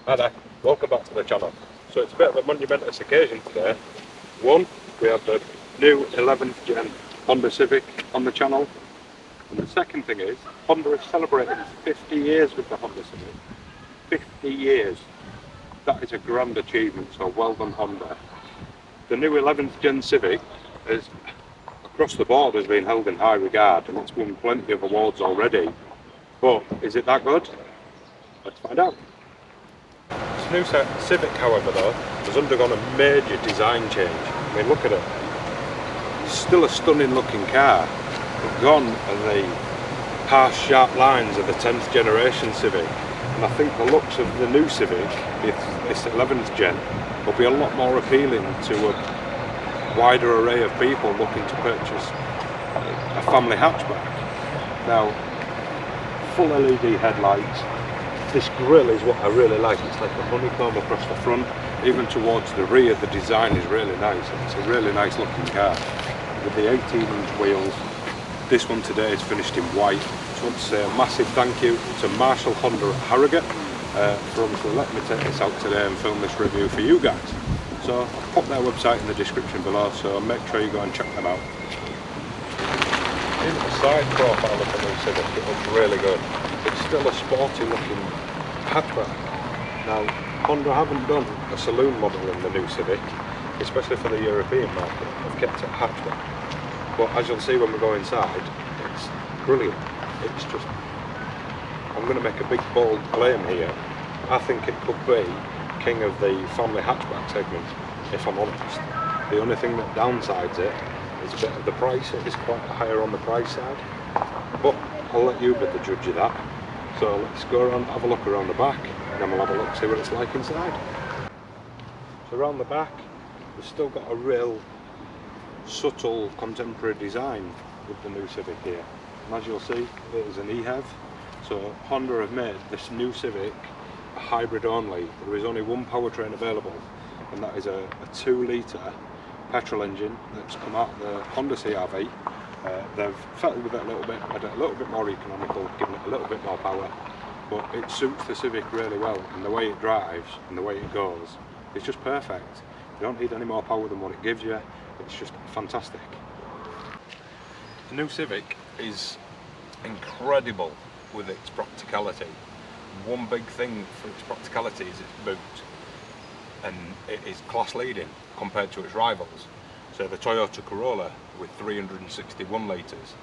Hi there, welcome back to the channel. So it's a bit of a monumentous occasion today. One, we have the new 11th gen Honda Civic on the channel. And the second thing is, Honda is celebrating 50 years with the Honda Civic. 50 years. That is a grand achievement, so well done Honda. The new 11th gen Civic is, across the board, has been held in high regard and it's won plenty of awards already. But is it that good? Let's find out. This new Civic, however, though, has undergone a major design change. I mean, look at it. It's still a stunning looking car, but gone are the harsh, sharp lines of the 10th generation Civic. And I think the looks of the new Civic, this 11th gen, will be a lot more appealing to a wider array of people looking to purchase a family hatchback. Now, full LED headlights. This grille is what I really like. It's like a honeycomb across the front, even towards the rear. The design is really nice. It's a really nice looking car with the 18-inch wheels. This one today is finished in white. So I want to say a massive thank you to Marshall Honda at Harrogate for obviously letting me take this out today and film this review for you guys. So I'll pop their website in the description below, so make sure you go and check them out. Even the side profile of the new Civic, it looks really good. It's still a sporty looking hatchback. Now, Honda haven't done a saloon model in the new Civic, especially for the European market. They've kept it hatchback. But as you'll see when we go inside, it's brilliant. It's just, I'm going to make a big bold claim here. I think it could be king of the family hatchback segment, if I'm honest. The only thing that downsides it is a bit of the price. It is quite higher on the price side. But I'll let you be the judge of that. So let's go around, have a look around the back, and then we'll have a look, see what it's like inside. So around the back, we've still got a real subtle contemporary design with the new Civic here. And as you'll see, it is an eHev. So Honda have made this new Civic a hybrid only. There is only one powertrain available, and that is a 2-litre petrol engine that's come out of the Honda CR-V. They've fettled with it a little bit, made it a little bit more economical, given it a little bit more power, but it suits the Civic really well, and the way it drives and the way it goes, it's just perfect. You don't need any more power than what it gives you. It's just fantastic. The new Civic is incredible with its practicality. One big thing for its practicality is its boot, and it is class leading compared to its rivals. So the Toyota Corolla with 361 litres,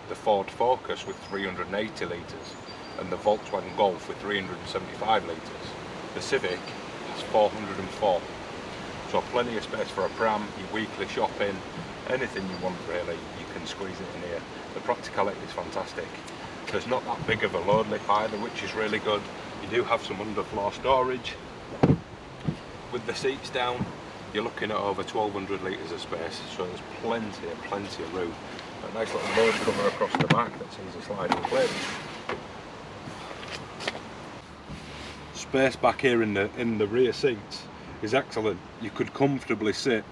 the Ford Focus with 380 litres, and the Volkswagen Golf with 375 litres. The Civic has 404. So plenty of space for a pram, your weekly shopping, anything you want really, you can squeeze it in here. The practicality is fantastic. There's not that big of a load lip either, which is really good. You do have some underfloor storage. With the seats down, you're looking at over 1200 litres of space, so there's plenty of room. A nice little load cover across the back that's easy sliding plate. Space back here in the rear seats is excellent. You could comfortably sit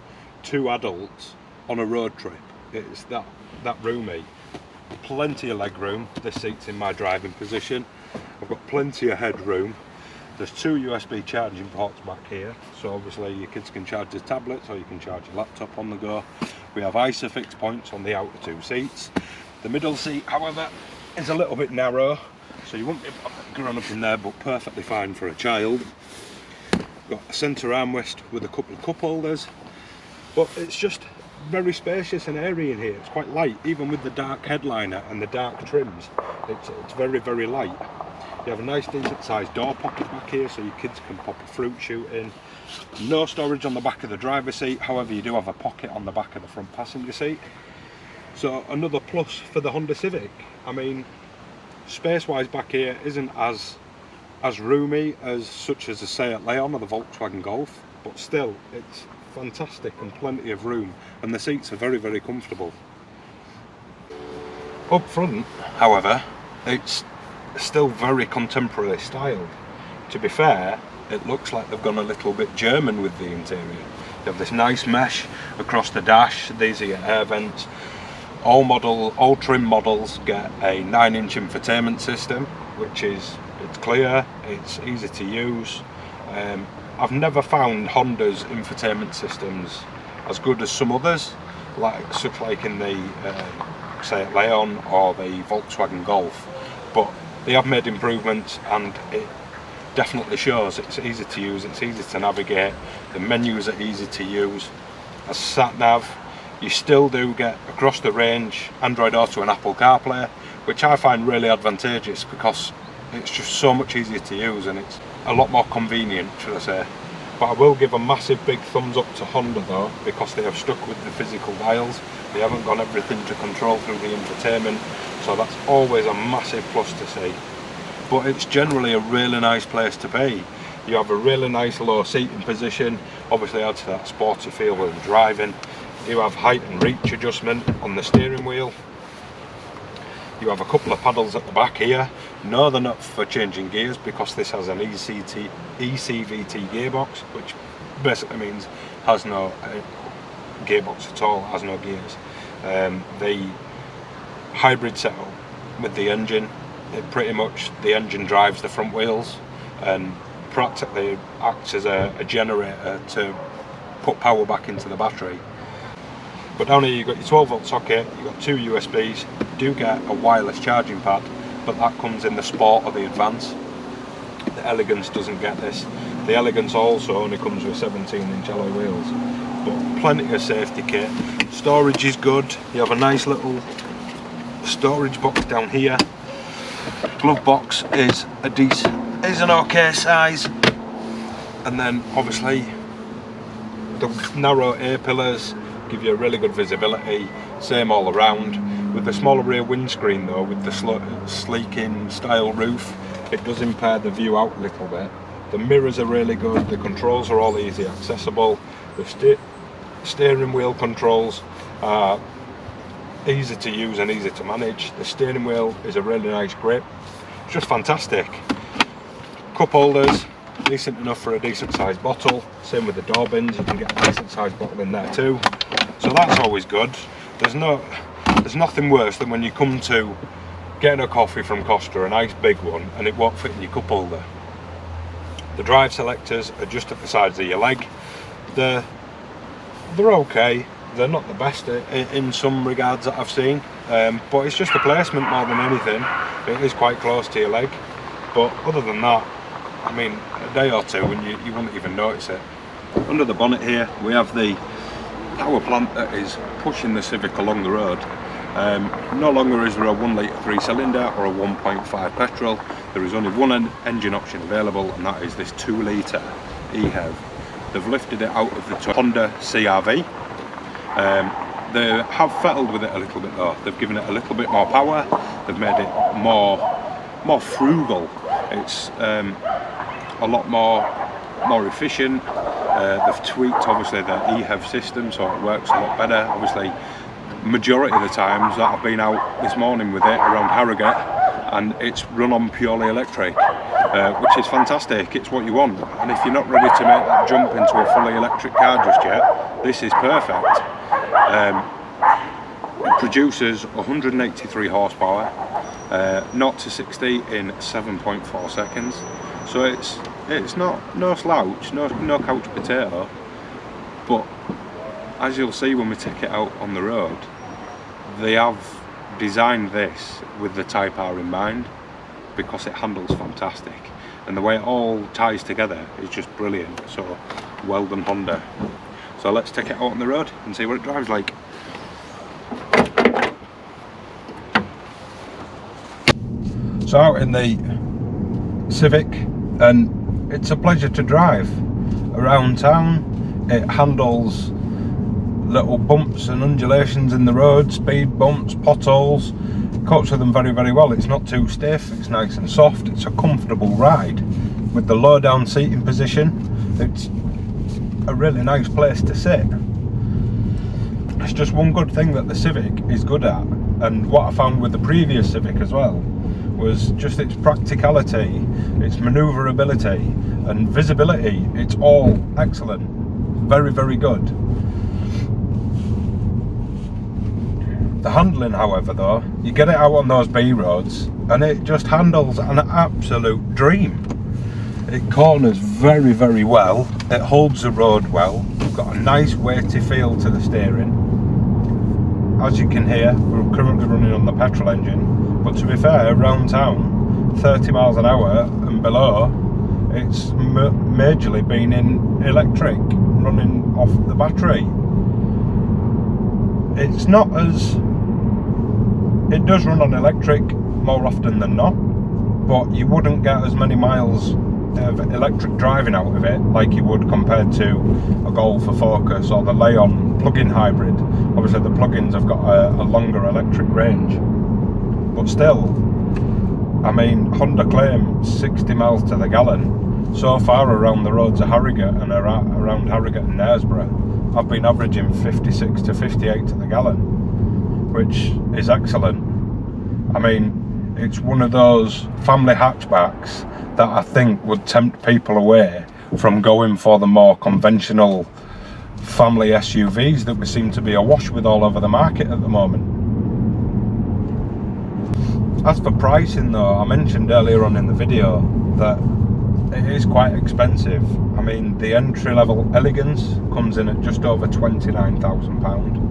2 adults on a road trip. It's that roomy. Plenty of leg room. This seat's in my driving position. I've got plenty of headroom. There's 2 USB charging ports back here, so obviously your kids can charge their tablets or you can charge your laptop on the go. We have ISOFIX points on the outer 2 seats. The middle seat, however, is a little bit narrow, so you won't be grown up in there, but perfectly fine for a child. Got a centre armrest with a couple of cup holders, but it's just very spacious and airy in here. It's quite light, even with the dark headliner and the dark trims. It's very light. You have a nice decent sized door pocket back here, so your kids can pop a fruit chute in. No storage on the back of the driver's seat, however you do have a pocket on the back of the front passenger seat. So another plus for the Honda Civic. I mean, space wise back here isn't as roomy as such as the Seat Leon or the Volkswagen Golf, but still it's fantastic and plenty of room, and the seats are very comfortable. Up front, however, it's still very contemporary styled. To be fair, it looks like they've gone a little bit German with the interior. You have this nice mesh across the dash. These are your air vents. All trim models get a 9-inch infotainment system, which is, it's clear, it's easy to use, I've never found Honda's infotainment systems as good as some others, like in the say Leon or the Volkswagen Golf, but they have made improvements, and it definitely shows. It's easy to use, it's easy to navigate, the menus are easy to use. As sat nav, you still do get across the range Android Auto and Apple CarPlay, which I find really advantageous because it's just so much easier to use and it's a lot more convenient, should I say. But I will give a massive big thumbs up to Honda though, because they have stuck with the physical dials. They haven't got everything to control through the infotainment, so that's always a massive plus to see. But it's generally a really nice place to be. You have a really nice low seating position, obviously adds to that sporty feel when driving. You have height and reach adjustment on the steering wheel. You have a couple of paddles at the back here. No, they're not for changing gears because this has an ECVT gearbox, which basically means has no gearbox at all, has no gears. The hybrid setup with the engine, the engine drives the front wheels and practically acts as a generator to put power back into the battery. But down here you've got your 12 volt socket, you've got 2 USBs, you do get a wireless charging pad, but that comes in the Sport or the Advance. The Elegance doesn't get this. The Elegance also only comes with 17-inch alloy wheels, but plenty of safety kit. Storage is good, you have a nice little storage box down here. Glove box is an okay size, and then obviously the narrow A-pillars give you a really good visibility, same all around. With the smaller rear windscreen though, with the sleeking style roof, it does impair the view out a little bit. The mirrors are really good, the controls are all easy accessible, the steering wheel controls are easy to use and easy to manage. The steering wheel is a really nice grip, it's just fantastic. Cup holders, decent enough for a decent sized bottle. Same with the door bins, you can get a decent sized bottle in there too. So that's always good. There's nothing worse than when you come to getting a coffee from Costa, a nice big one, and it won't fit in your cup holder. The drive selectors are just at the sides of your leg. They're okay. They're not the best in some regards that I've seen, but it's just a placement more than anything. It is quite close to your leg, but other than that, I mean, a day or two and you wouldn't even notice it. Under the bonnet here we have the power plant that is pushing the Civic along the road. No longer is there a 1 litre 3-cylinder or a 1.5 petrol. There is only one engine option available, and that is this 2 litre eHev. They've lifted it out of the Honda CR-V. They have fettled with it a little bit though. They've given it a little bit more power. They've made it more frugal. It's a lot more efficient. They've tweaked obviously the eHev system so it works a lot better. Obviously majority of the times that I've been out this morning with it around Harrogate, and it's run on purely electric, which is fantastic. It's what you want, and if you're not ready to make that jump into a fully electric car just yet, this is perfect. It produces 183 horsepower, 0 to 60 in 7.4 seconds, so it's no slouch, no couch potato, but as you'll see when we take it out on the road, they have designed this with the Type R in mind because it handles fantastic, and the way it all ties together is just brilliant. So well done Honda. So let's take it out on the road and see what it drives like. So out in the Civic, and it's a pleasure to drive around town. It handles little bumps and undulations in the road, speed bumps, potholes, copes with them very, very well. It's not too stiff, it's nice and soft, it's a comfortable ride. With the low down seating position, it's a really nice place to sit. It's just one good thing that the Civic is good at, and what I found with the previous Civic as well was just its practicality, its manoeuvrability and visibility. It's all excellent, very, very good. The handling, however, though, you get it out on those B roads and it just handles an absolute dream. It corners very, very well. It holds the road well. We've got a nice weighty feel to the steering. As you can hear, we're currently running on the petrol engine, but to be fair, around town, 30 miles an hour and below, it's majorly been in electric, running off the battery. It's not as... It does run on electric more often than not, but you wouldn't get as many miles of electric driving out of it like you would compared to a Golf, a Focus, or the Leon plug-in hybrid. Obviously the plug-ins have got a longer electric range, but still, I mean, Honda claims 60 miles to the gallon. So far around the roads of Harrogate and around Harrogate and Knaresborough, I've been averaging 56 to 58 to the gallon, which is excellent. I mean, it's one of those family hatchbacks that I think would tempt people away from going for the more conventional family SUVs that we seem to be awash with all over the market at the moment. As for pricing though, I mentioned earlier on in the video that it is quite expensive. I mean, the entry-level Elegance comes in at just over £29,000.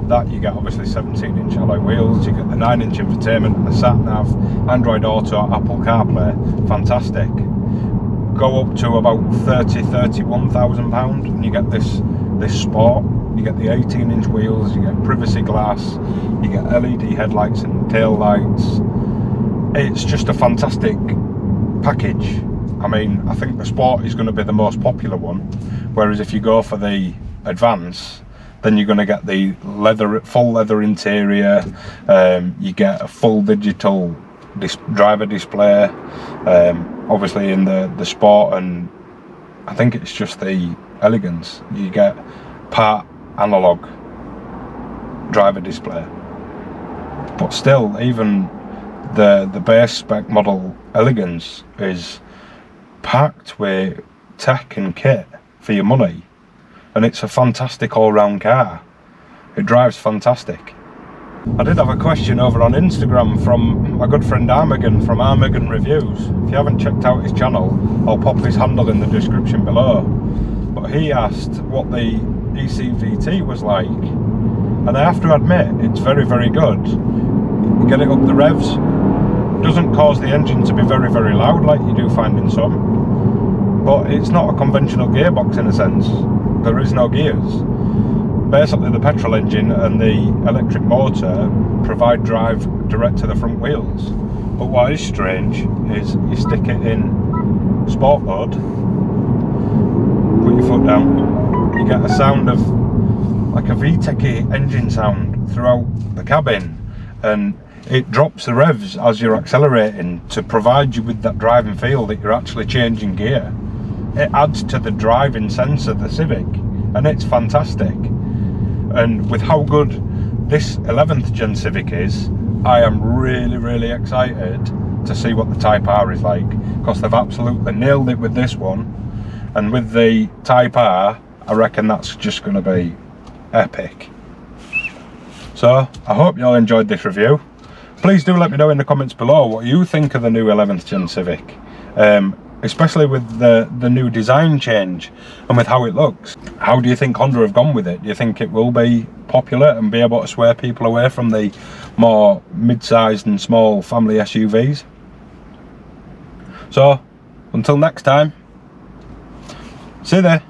That you get obviously 17-inch alloy wheels, you get the 9-inch infotainment, the sat-nav, Android Auto, Apple CarPlay, fantastic. Go up to about £31,000 and you get this Sport. You get the 18-inch wheels, you get privacy glass, you get LED headlights and tail lights. It's just a fantastic package. I mean, I think the Sport is going to be the most popular one, whereas if you go for the Advance, then you're going to get the full leather interior, you get a full digital driver display, obviously in the Sport, and I think it's just the Elegance, you get part analog driver display. But still, even the base spec model Elegance is packed with tech and kit for your money, and it's a fantastic all-round car. It drives fantastic. I did have a question over on Instagram from my good friend Armagan from Armagan Reviews. If you haven't checked out his channel, I'll pop his handle in the description below. But he asked what the ECVT was like, and I have to admit it's very, very good. You get it up the revs, doesn't cause the engine to be very, very loud like you do find in some, but it's not a conventional gearbox in a sense. There is no gears. Basically the petrol engine and the electric motor provide drive direct to the front wheels. But what is strange is you stick it in sport mode, put your foot down, you get a sound of like a VTEC engine sound throughout the cabin, and it drops the revs as you're accelerating to provide you with that driving feel that you're actually changing gear. It adds to the driving sense of the Civic, and it's fantastic. And with how good this 11th gen Civic is, I am really, really excited to see what the Type R is like, because they've absolutely nailed it with this one. And with the Type R, I reckon that's just going to be epic. So I hope you all enjoyed this review. Please do let me know in the comments below what you think of the new 11th gen Civic, especially with the new design change and with how it looks. How do you think Honda have gone with it? Do you think it will be popular and be able to sway people away from the more mid-sized and small family SUVs? So until next time, see you there.